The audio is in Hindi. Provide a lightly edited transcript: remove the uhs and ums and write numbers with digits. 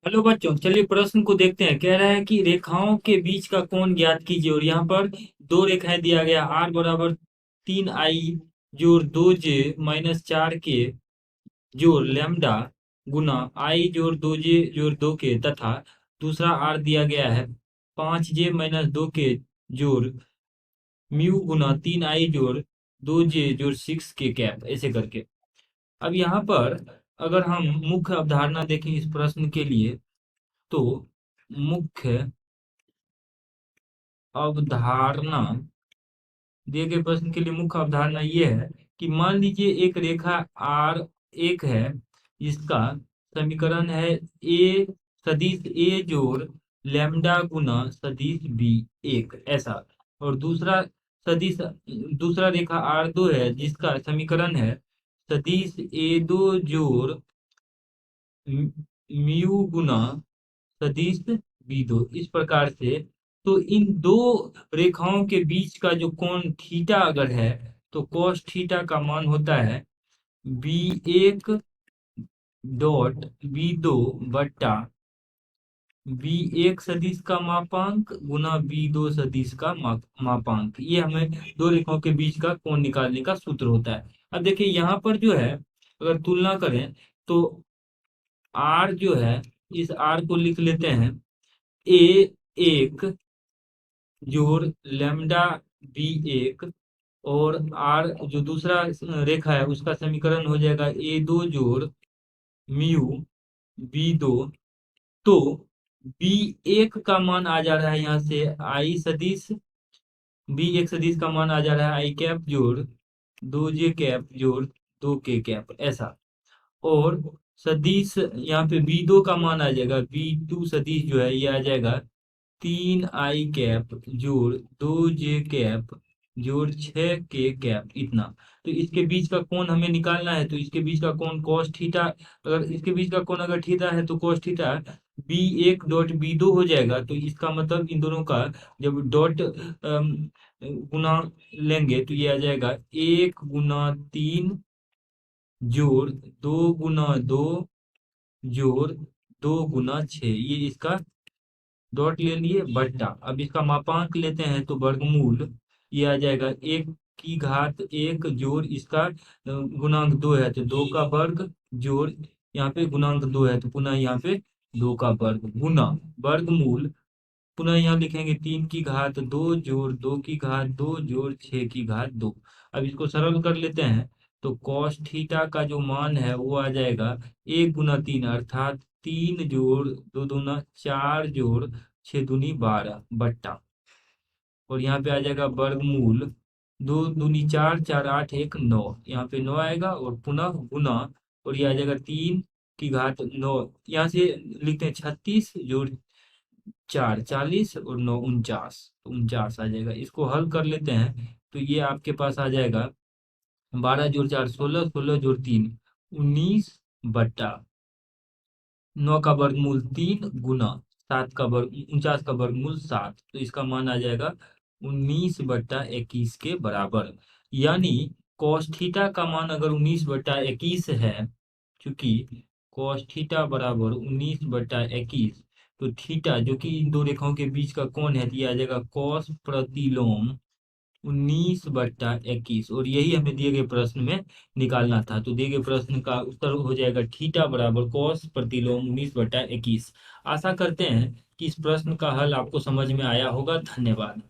हेलो बच्चों, चलिए प्रश्न को देखते हैं। कह रहा है कि रेखाओं के बीच का कोण ज्ञात कीजिए। और यहाँ पर दो रेखाएं दिया गया, आर बराबर 3i जोड़ 2j-4k जोड़ लैम्डा गुना आई जोड़ 2j जोड़ 2k, तथा दूसरा आर दिया गया है 5j-2k जोड़ म्यू गुना 3i जोड़ 2j जोड़ 6k कैप, ऐसे करके। अब यहाँ पर अगर हम मुख्य अवधारणा देखें इस प्रश्न के लिए, तो मुख्य अवधारणा दिए गए प्रश्न के लिए मुख्य अवधारणा ये है कि मान लीजिए एक रेखा आर एक है, जिसका समीकरण है ए सदिश ए जोड़ लैम्डा गुना सदिश बी एक, ऐसा। और दूसरा सदिश, दूसरा रेखा आर दो है, जिसका समीकरण है सदिश ए दो जोड़ म्यू गुना सदिश बी दो, इस प्रकार से। तो इन दो रेखाओं के बीच का जो कोण थीटा अगर है, तो cos थीटा का मान होता है बी एक डॉट बी दो बट्टा बी एक सदिश का मापांक गुना बी दो सदिश का मापांक। ये हमें दो रेखाओं के बीच का कोण निकालने का सूत्र होता है। अब देखिए यहाँ पर जो है, अगर तुलना करें तो आर जो है, इस आर को लिख लेते हैं ए एक जोड़ लैम्डा बी एक, और आर जो दूसरा रेखा है उसका समीकरण हो जाएगा ए दो जोड़ म्यू बी दो। तो बी एक का मान आ जा रहा है यहाँ से आई सदिश, बी एक सदिश का मान आ जा रहा है आई कैप जोड़ 2j कैप जोड़ 2k कैप, ऐसा। और सदिश यहाँ पे बी दो का मान आ जाएगा, बी टू सदिश जो है ये आ जाएगा 3i कैप जोड़ 2j कैप जोड़ 6k कैप, इतना। तो इसके बीच का कोण हमें निकालना है, तो इसके बीच का कोण cos थीटा, अगर इसके बीच का कोण अगर थीटा है तो cos थीटा बी एक डॉट बी दो हो जाएगा। तो इसका मतलब इन दोनों का जब डॉट गुना लेंगे तो ये आ जाएगा 1 गुना 3 जोड़ 2 गुना 2 जोड़ 2 गुना 6, ये इसका डॉट ले लिए बट्टा। अब इसका मापांक लेते हैं तो वर्गमूल ये आ जाएगा 1 की घात 1 जोड़ इसका गुणांक 2 है तो 2 का वर्ग जोड़ यहाँ पे गुणांक 2 है तो पुनः यहाँ पे 2 का वर्ग गुना वर्गमूल, पुनः यहाँ लिखेंगे 3 की घात 2 जोड़ 2 की घात 2 जोड़ 6 की घात 2। अब इसको सरल कर लेते हैं तो cos थीटा का जो मान है वो आ जाएगा 1 गुना 3, अर्थात 3 जोड़ 2 दूना 4 जोड़ 6 दूनी 12 बट्टा। और यहाँ पे आ जाएगा वर्गमूल 2 दूनी 4, 4 8 1 9, यहाँ पे 9 आएगा और पुनः गुना, और ये आ जाएगा 3 की घात 9, यहाँ से लिखते हैं 36 जोड़ 4 40 और 9 49, 49 आ जाएगा। इसको हल कर लेते हैं तो ये आपके पास आ जाएगा 12 जोड़ 4 16, 16 जोड़ 3 19 बट्टा 9 का वर्गमूल 3 गुना 7 का वर्ग 49 का वर्गमूल 7, तो इसका मान आ जाएगा 19/21 के बराबर। यानी cos थीटा का मान अगर 19/21 है, क्योंकि cos थीटा बराबर 19/21, तो थीटा जो कि इन दो रेखाओं के बीच का कोण है, ये आ जाएगा cos प्रतिलोम 19/21, और यही हमें दिए गए प्रश्न में निकालना था। तो दिए गए प्रश्न का उत्तर हो जाएगा थीटा बराबर cos प्रतिलोम 19/21। आशा करते हैं कि इस प्रश्न का हल आपको समझ में आया होगा। धन्यवाद।